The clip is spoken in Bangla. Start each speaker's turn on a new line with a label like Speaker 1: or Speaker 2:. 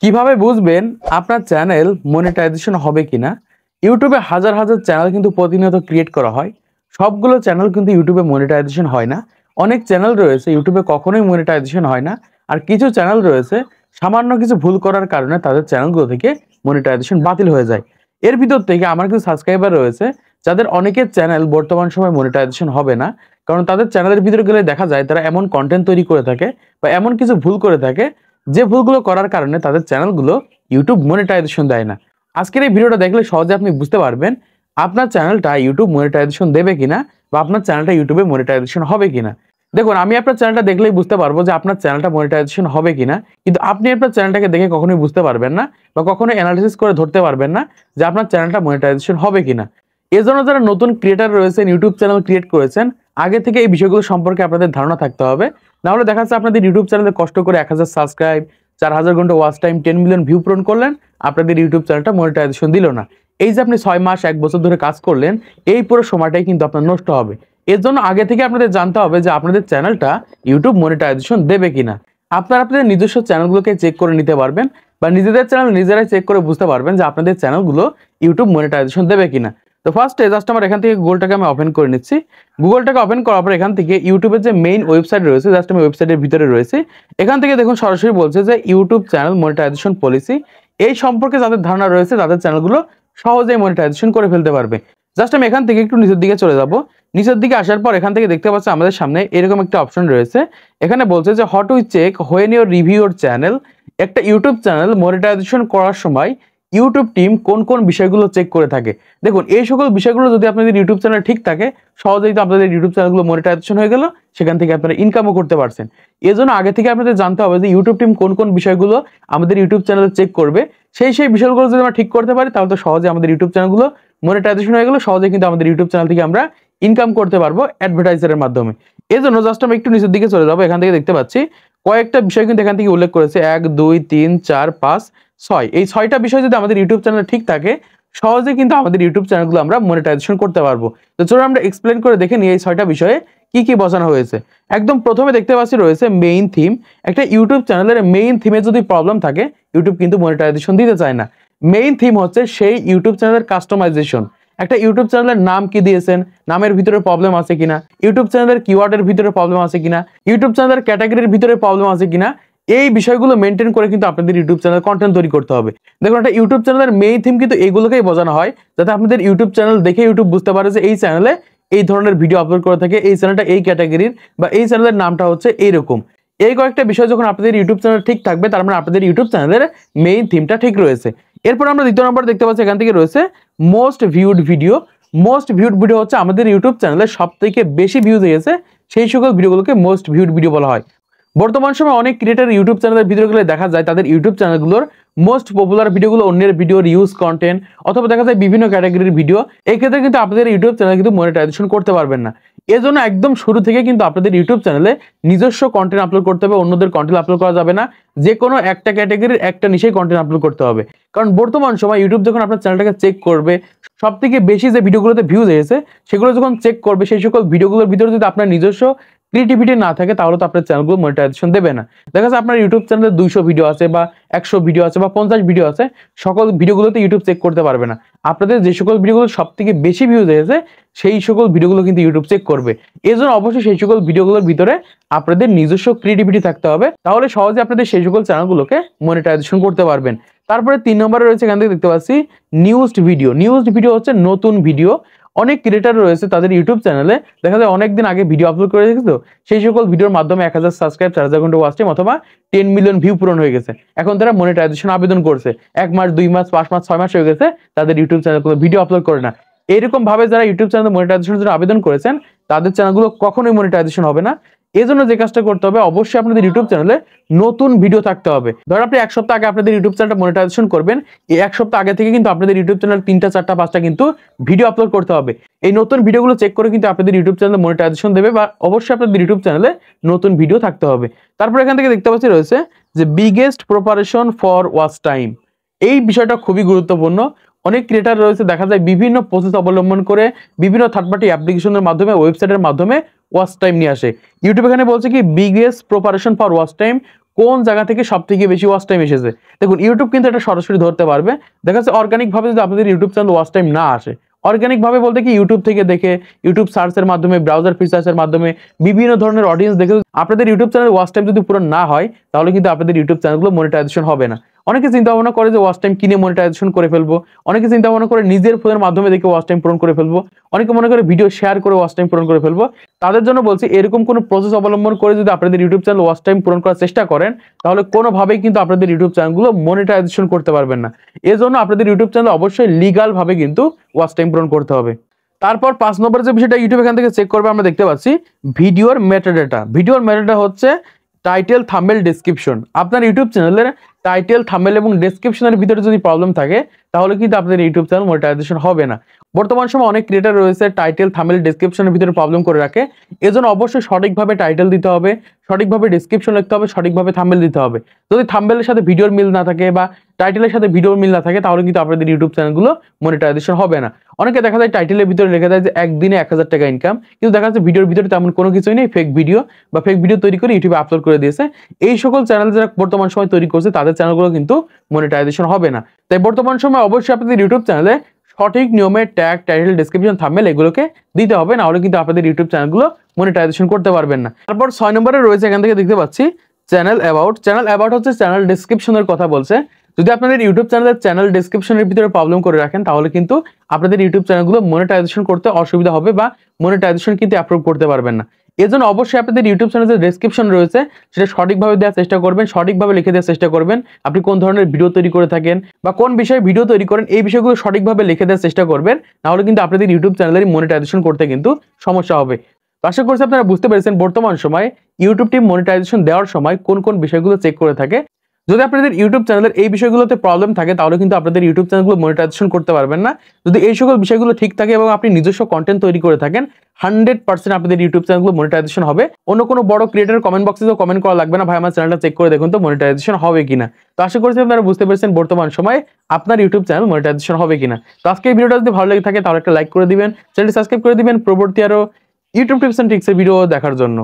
Speaker 1: কিভাবে বুঝবেন আপনার চ্যানেল মনিটাইজেশন হবে কিনা? ইউটিউবে হাজার হাজার চ্যানেল কিন্তু প্রতিনিয়ত ক্রিয়েট করা হয়। সবগুলো চ্যানেল কিন্তু ইউটিউবে মনিটাইজেশন হয় না। অনেক চ্যানেল রয়েছে ইউটিউবে কখনোই মনিটাইজেশন হয় না। আর কিছু চ্যানেল রয়েছে সামান্য কিছু ভুল করার কারণে তাদের চ্যানেলগুলো থেকে মনিটাইজেশন বাতিল হয়ে যায়। এর ভিতর থেকে আমার কিছু সাবস্ক্রাইবার রয়েছে যাদের অনেকের চ্যানেল বর্তমান সময়ে মনিটাইজেশন হবে না। কারণ তাদের চ্যানেলের ভিতরে গেলে দেখা যায় তারা এমন কন্টেন্ট তৈরি করে থাকে বা এমন কিছু ভুল করে থাকে যে ভুলগুলো করার কারণে তাদের চ্যানেলগুলো ইউটিউব মনিটাইজেশন দেয় না। আজকের এই ভিডিওটা দেখলে সহজে আপনি বুঝতে পারবেন আপনার চ্যানেলটা ইউটিউব মনিটাইজেশন দেবে কিনা বা আপনার চ্যানেলটা ইউটিউবে মনিটাইজেশন হবে কিনা। দেখুন, আমি আপনার চ্যানেলটা দেখলেই বুঝতে পারবো যে আপনার চ্যানেলটা মনিটাইজেশন হবে কিনা, কিন্তু আপনি আপনার চ্যানেলটাকে দেখে কখনোই বুঝতে পারবেন না বা কখনোই অ্যানালিসিস করে ধরতে পারবেন না যে আপনার চ্যানেলটা মনিটাইজেশন হবে কিনা। এজন্য যারা নতুন ক্রিয়েটার রয়েছেন, ইউটিউব চ্যানেল ক্রিয়েট করেছেন, আগে থেকে এই বিষয়গুলো সম্পর্কে আপনাদের ধারণা থাকতে হবে। নাহলে দেখা যাচ্ছে আপনাদের ইউটিউব চ্যানেলে কষ্ট করে 1000 সাবস্ক্রাইব, 4000 ঘন্টা ওয়াচ টাইম, 10 মিলিয়ন ভিউ পূরণ করলেন, আপনাদের ইউটিউব চ্যানেলটা মনিটাইজেশন দিল না। এই যে আপনি 6 মাস 1 বছর ধরে কাজ করলেন, এই পুরো সময়টাই কিন্তু আপনার নষ্ট হবে। এর জন্য আগে থেকে আপনাদের জানতে হবে যে আপনাদের চ্যানেলটা ইউটিউব মনিটাইজেশন দেবে কিনা। আপনারা আপনাদের নিজস্ব চ্যানেলগুলোকে চেক করে নিতে পারবেন বা নিজেদের চ্যানেল নিজেরাই চেক করে বুঝতে পারবেন যে আপনাদের চ্যানেলগুলো ইউটিউব মনিটাইজেশন দেবে কিনা। তো ফার্স্টে জাস্ট আমার এখান থেকে গুগলটাকে আমি ওপেন করে নিচ্ছি। গুগলটাকে ওপেন করার পর এখান থেকে ইউটিউবের যে মেইন ওয়েবসাইট রয়েছে, জাস্ট আমি ওয়েবসাইটের ভিতরে রয়েছে। এখান থেকে দেখুন সরাসরি বলছে যে ইউটিউব চ্যানেল মনিটাইজেশন পলিসি। এই সম্পর্কে যাদের ধারণা রয়েছে তাদের চ্যানেলগুলো সহজেই মনিটাইজেশন করে ফেলতে পারবে। জাস্ট আমি এখান থেকে একটু নিচের দিকে চলে যাব। নিচের দিকে আসার পর এখান থেকে দেখতে পাচ্ছি আমাদের সামনে এরকম একটা অপশন রয়েছে। এখানে বলছে যে how to check when your review your channel. একটা ইউটিউব চ্যানেল মনিটাইজেশন করার সময় ইউটিউব টিম কোন কোন বিষয়গুলো চেক করে থাকে। দেখুন, এই সকল বিষয়গুলো যদি আপনাদের ইউটিউব চ্যানেল ঠিক থাকে, সহজেই তো আপনাদের ইউটিউব চ্যানেলগুলো মনিটাইজেশন হয়ে গেল, সেখান থেকে আপনারা ইনকামও করতে পারছেন। এজন্য আগে থেকে আপনাদের জানতে হবে যে ইউটিউব টিম কোন কোন বিষয়গুলো আমাদের ইউটিউব চ্যানেলে চেক করবে। সেই বিষয়গুলো যদি আমরা ঠিক করতে পারি তাহলে তো সহজে আমাদের ইউটিউব চ্যানেলগুলো মনিটাইজেশন হয়ে গেল, সহজে কিন্তু আমাদের ইউটিউব চ্যানেল থেকে আমরা ইনকাম করতে পারবো অ্যাডভার্টাইজারের মাধ্যমে। এজন্য জাস্ট আমি একটু নিচের দিকে চলে যাবো। এখান থেকে দেখতে পাচ্ছি কয়েকটা বিষয় কিন্তু এখান থেকে উল্লেখ করেছে, 1 2 3 4 5 6। এই 6টা বিষয় যদি আমাদের ইউটিউব চ্যানেল ঠিক থাকে, সহজে কিন্তু আমাদের ইউটিউব চ্যানেলগুলো আমরা মনিটাইজেশন করতে পারবো। তো চলুন আমরা এক্সপ্লেন করে দেখে নিই এই 6টা বিষয়ে কি কি বোঝানো হয়েছে। একদম প্রথমে দেখতে পাচ্ছি রয়েছে মেইন থিম। একটা ইউটিউব চ্যানেলের মেইন থিমে যদি প্রবলেম থাকে, ইউটিউব কিন্তু মনিটাইজেশন দিতে চায় না। মেইন থিম হচ্ছে সেই ইউটিউব চ্যানেলের কাস্টমাইজেশন। একটা ইউটিউব চ্যানেলের নাম কি দিয়েছেন, নামের ভিতরে প্রবলেম আছে কিনা, ইউটিউব চ্যানেলের কিওয়ার্ডের ভিতরে প্রবলেম আছে কিনা, ইউটিউব চ্যানেলের ক্যাটাগরির ভিতরে প্রবলেম আছে কিনা, এই বিষয়গুলো মেনটেন করে কিন্তু আপনাদের ইউটিউব চ্যানেল কন্টেন্ট তৈরি করতে হবে। দেখুন, একটা ইউটিউব চ্যানেলের মেইন থিম কিন্তু এইগুলোকেই বোঝানো হয়, যাতে আপনাদের ইউটিউব চ্যানেল দেখে ইউটিউব বুঝতে পারে যে এই চ্যানেলে এই ধরনের ভিডিও আপলোড করে থাকে, এই চ্যানেলটা এই ক্যাটাগরির বা এই চ্যানেলের নামটা হচ্ছে এইরকম। এই কয়েকটা বিষয় যখন আপনাদের ইউটিউব চ্যানেল ঠিক থাকবে, তার মানে আপনাদের ইউটিউব চ্যানেলের মেইন থিমটা ঠিক রয়েছে। এরপর আমরা দ্বিতীয় নম্বর দেখতে পাচ্ছি এখান থেকে রয়েছে most viewed video. Most viewed video হচ্ছে আমাদের ইউটিউব চ্যানেলে সব থেকে বেশি ভিউজ হয়েছে সেই সকল ভিডিওগুলোকে মোস্ট ভিউড ভিডিও বলা হয়। বর্তমান সময় অনেক ক্রিয়েটর ইউটিউব চ্যানেলের ভিডিওগুলো দেখা যায় তাদের ইউটিউব চ্যানেলগুলোর মোস্ট পপুলার ভিডিওগুলো অন্যের ভিডিওর ইউজ কন্টেন্ট অথবা দেখা যায় বিভিন্ন ক্যাটাগরির ভিডিও। এই ক্ষেত্রে কিন্তু আপনাদের ইউটিউব চ্যানেল কিন্তু মনিটাইজেশন করতে পারবেন না। এজন্য একদম শুরু থেকে কিন্তু আপনাদের ইউটিউব চ্যানেলে নিজস্ব কন্টেন্ট আপলোড করতে হবে, অন্যদের কন্টেন্ট আপলোড করা যাবে না। যে কোনো একটা ক্যাটাগরির একটা নিশেই কন্টেন্ট আপলোড করতে হবে। কারণ বর্তমান সময় ইউটিউব যখন আপনার চ্যানেলটাকে চেক করবে, সব থেকে বেশি যে ভিডিওগুলোতে ভিউজ এসেছে সেগুলো যখন চেক করবে, সেই সকল ভিডিওগুলোর ভিতরে যদি আপনার নিজস্ব ক্রিয়েটিভিটি না থাকে তাহলে তো আপনার চ্যানেলগুলো মনিটাইজেশন দেবে না। দেখা যাচ্ছে আপনার ইউটিউব চ্যানেলে 200 ভিডিও আছে বা 100 ভিডিও আছে বা 50 ভিডিও আছে, সকল ভিডিওগুলোতে ইউটিউব চেক করতে পারবে না। আপনাদের যে সকল ভিডিওগুলো সব থেকে বেশি ভিউজ এসেছে সেই সকল ভিডিওগুলো কিন্তু ইউটিউব চেক করবে। এই জন্য অবশ্যই সেই সকল ভিডিওগুলোর ভিতরে আপনাদের নিজস্ব ক্রিয়েটিভিটি থাকতে হবে, তাহলে সহজে আপনাদের সেই সকল চ্যানেলগুলোকে মনিটাইজেশন করতে পারবেন। তারপরে 3 নম্বরে রয়েছে এখান থেকে দেখতে পাচ্ছি নিউজড ভিডিও। নিউজড ভিডিও হচ্ছে নতুন ভিডিও। অনেক ক্রিয়েটর রয়েছে তাদের ইউটিউব চ্যানেলে দেখা যায় অনেকদিন আগে ভিডিও আপলোড করে রেখেছে, তো সেই সকল ভিডিওর মাধ্যমে 1000 সাবস্ক্রাইব, 4000 ঘন্টা ওয়াচ টাইম অথবা 10 মিলিয়ন ভিউ পূরণ হয়ে গেছে। এখন তারা মনিটাইজেশন আবেদন করছে, 1 মাস 2 মাস 5 মাস 6 মাস হয়ে গেছে, তাদের ইউটিউব চ্যানেল কোনো ভিডিও আপলোড করে না। এরকম ভাবে যারা ইউটিউব চ্যানেলে মনিটাইজেশনের জন্য আবেদন করেছেন তাদের চ্যানেলগুলো কখনোই মনিটাইজেশন হবে না। এই জন্য যে কাজটা করতে হবে, অবশ্যই আপনাদের ইউটিউব চ্যানেলে নতুন ভিডিও থাকতে হবে। ধর আপনি 1 সপ্তাহ আগে আপনাদের ইউটিউব চ্যানেলটা মনিটাইজেশন করবেন, এই 1 সপ্তাহ আগে থেকে কিন্তু আপনাদের ইউটিউব চ্যানেল 3টা 4টা 5টা কিন্তু ভিডিও আপলোড করতে হবে। এই নতুন ভিডিওগুলো চেক করে কিন্তু আপনাদের ইউটিউব চ্যানেলে মনিটাইজেশন দেবে, বা অবশ্যই আপনাদের ইউটিউব চ্যানেলে নতুন ভিডিও থাকতে হবে। তারপর এখান থেকে দেখতে পাচ্ছি রয়েছে যে biggest preparation for watch time. এই বিষয়টা খুবই গুরুত্বপূর্ণ। অনেক ক্রিয়েটর রয়েছে দেখা যায় বিভিন্ন প্রসেস অবলম্বন করে বিভিন্ন থার্ড পার্টি অ্যাপ্লিকেশনের মাধ্যমে, ওয়েবসাইটের মাধ্যমে ওয়াচ টাইম নিয়ে আসে। ইউটিউব এখানে বলছে কি biggest preparation for watch time, কোন জায়গা থেকে সবথেকে বেশি ওয়াচ টাইম এসেছে। দেখুন ইউটিউব কিন্তু এটা সরাসরি ধরতে পারবে। দেখা যাচ্ছে অর্গানিক ভাবে যদি আপনাদের ইউটিউব চ্যানেল ওয়াচ টাইম না আসে, অর্গানিক ভাবে বলতে কি ইউটিউব থেকে দেখে, ইউটিউব সার্চের মাধ্যমে, ব্রাউজার ফিচার্সের মাধ্যমে, বিভিন্ন ধরনের অডিয়েন্স দেখে আপনাদের ইউটিউব চ্যানেল ওয়াচ টাইম যদি পুরো না হয়, তাহলে কিন্তু আপনাদের ইউটিউব চ্যানেলগুলো মনিটাইজেশন হবে না। অনেকে চিন্তা ভাবনা করে যে ওয়াচ টাইম কিনে মনিটাইজেশন করে ফেলবো, অনেকে চিন্তা ভাবনা করে নিজের ফোনের মাধ্যমে দেখে ওয়াচ টাইম পূরণ করে ফেলবো, অনেকে মনে করে ভিডিও শেয়ার করে ওয়াচ টাইম পূরণ করে ফেলবো। তাদের জন্য বলছি এরকম কোনো প্রসেস অবলম্বন করে যদি আপনাদের ইউটিউব চ্যানেল ওয়াচ টাইম পূরণ করার চেষ্টা করেন, তাহলে কোনোভাবেই কিন্তু আপনাদের ইউটিউব চ্যানেলগুলো মনিটাইজেশন করতে পারবেন না। এজন্য আপনাদের ইউটিউব চ্যানেল অবশ্যই লিগাল ভাবে কিন্তু ওয়াচ টাইম পূরণ করতে হবে। তারপর 5 নম্বর যে বিষয়টা ইউটিউব এখান থেকে চেক করবে, আমরা দেখতে পাচ্ছি ভিডিওর মেটাডাটা। ভিডিওর মেটাডাটা হচ্ছে টাইটেল, থাম্বনেল, ডেসক্রিপশন। আপনার ইউটিউব চ্যানেলের টাইটেল, থাম্বনেল এবং ডেসক্রিপশনের ভিতরে যদি প্রবলেম থাকে, তাহলে কিন্তু আপনাদের ইউটিউব চ্যানেল মনিটাইজেশন হবে না। বর্তমান সময় অনেক ক্রিয়েটর রয়েছে টাইটেল, থাম্বনেল, ডেসক্রিপশনের ভিতরে প্রবলেম করে রাখে। এজন্য অবশ্যই সঠিকভাবে টাইটেল দিতে হবে, সঠিকভাবে ডেসক্রিপশন লিখতে হবে, সঠিকভাবে থাম্বনেল দিতে হবে। যদি থাম্বনেলের সাথে ভিডিওর মিল না থাকে বা টাইটেলের সাথে ভিডিওর মিল না থাকে, তাহলে কিন্তু আপনাদের ইউটিউব চ্যানেলগুলো মনিটাইজেশন হবে না। অনেকে দেখা যায় টাইটেলের ভিতরে লেখা যায় যে একদিনে 1000 টাকা ইনকাম, কিন্তু দেখা যাচ্ছে ভিডিওর ভিতরে তেমন কোনো কিছুই নেই, ফেক ভিডিও বা ফেক ভিডিও তৈরি করে ইউটিউবে আপলোড করে দিয়েছে। এই সকল চ্যানেল যারা বর্তমান সময় তৈরি করছে, তাদের চ্যানেলগুলো কিন্তু মনিটাইজেশন হবে না। তাই বর্তমান সময় অবশ্যই আপনাদের ইউটিউব চ্যানেলে সঠিক নিয়মে ট্যাগ, টাইটেল, ডেসক্রিপশন, থাম্বনেল এগুলোকে দিতে হবে, না হলে কিন্তু আপনাদের ইউটিউব চ্যানেলগুলো মনিটাইজেশন করতে পারবেন না। তারপর 6 নম্বরে রয়েছে, এখান থেকে দেখতে পাচ্ছি চ্যানেল অ্যাবাউট। চ্যানেল অ্যাবাউট হচ্ছে চ্যানেল ডেসক্রিপশনের কথা বলছে। যদি আপনাদের ইউটিউব চ্যানেলের চ্যানেল ডেসক্রিপশনের ভিতরে প্রবলেম করে রাখেন, তাহলে কিন্তু আপনাদের ইউটিউব চ্যানেলগুলো মনিটাইজেশন করতে অসুবিধা হবে বা মনিটাইজেশন কিন্তু অ্যাপ্রুভ করতে পারবেন না। এজন্য অবশ্যই আপনাদের ইউটিউব চ্যানেলের যে ডেসক্রিপশন রয়েছে, সেটা সঠিকভাবে দেওয়ার চেষ্টা করবেন, সঠিকভাবে লিখে দেওয়ার চেষ্টা করবেন। আপনি কোন ধরনের ভিডিও তৈরি করে থাকেন বা কোন বিষয়ে ভিডিও তৈরি করেন, এই বিষয়গুলো সঠিকভাবে লিখে দেওয়ার চেষ্টা করবেন, নাহলে কিন্তু আপনাদের ইউটিউব চ্যানেলের মনিটাইজেশন করতে কিন্তু সমস্যা হবে। তো আশা করছি আপনারা বুঝতে পেরেছেন বর্তমান সময়ে ইউটিউব টিম মনিটাইজেশন দেওয়ার সময় কোন কোন বিষয়গুলো চেক করে থাকে। যদি আপনাদের ইউটিউব চ্যানেলের এই বিষয়গুলোতে প্রবলেম থাকে, তাহলে কিন্তু আপনাদের ইউটিউব চ্যানেলগুলো মনিটাইজেশন করতে পারবেন না। যদি এই সকল বিষয়গুলো ঠিক থাকে এবং আপনি নিজস্ব কন্টেন্ট তৈরি করে থাকেন, 100% আপনাদের ইউটিউব চ্যানেলগুলো মনিটাইজেশন হবে। অন্য কোনো বড় ক্রিয়েটর কমেন্ট বক্সে তো কমেন্ট করা লাগবে না, ভাই আমার চ্যানেলটা চেক করে দেখুন তো মনিটাইজেশন হবে কিনা। তো আশা করছি আপনারা বুঝতে পেরেছেন বর্তমান সময়ে আপনার ইউটিউব চ্যানেল মনিটাইজেশন হবে কিনা। তো আজকে এই ভিডিওটা যদি ভালো লেগে থাকে, তাহলে একটা লাইক করে দিবেন, চ্যানেলটি সাবস্ক্রাইব করে দিবেন পরবর্তী আরো ইউটিউব টিপস এন্ড ট্রিক্সের ভিডিও দেখার জন্য।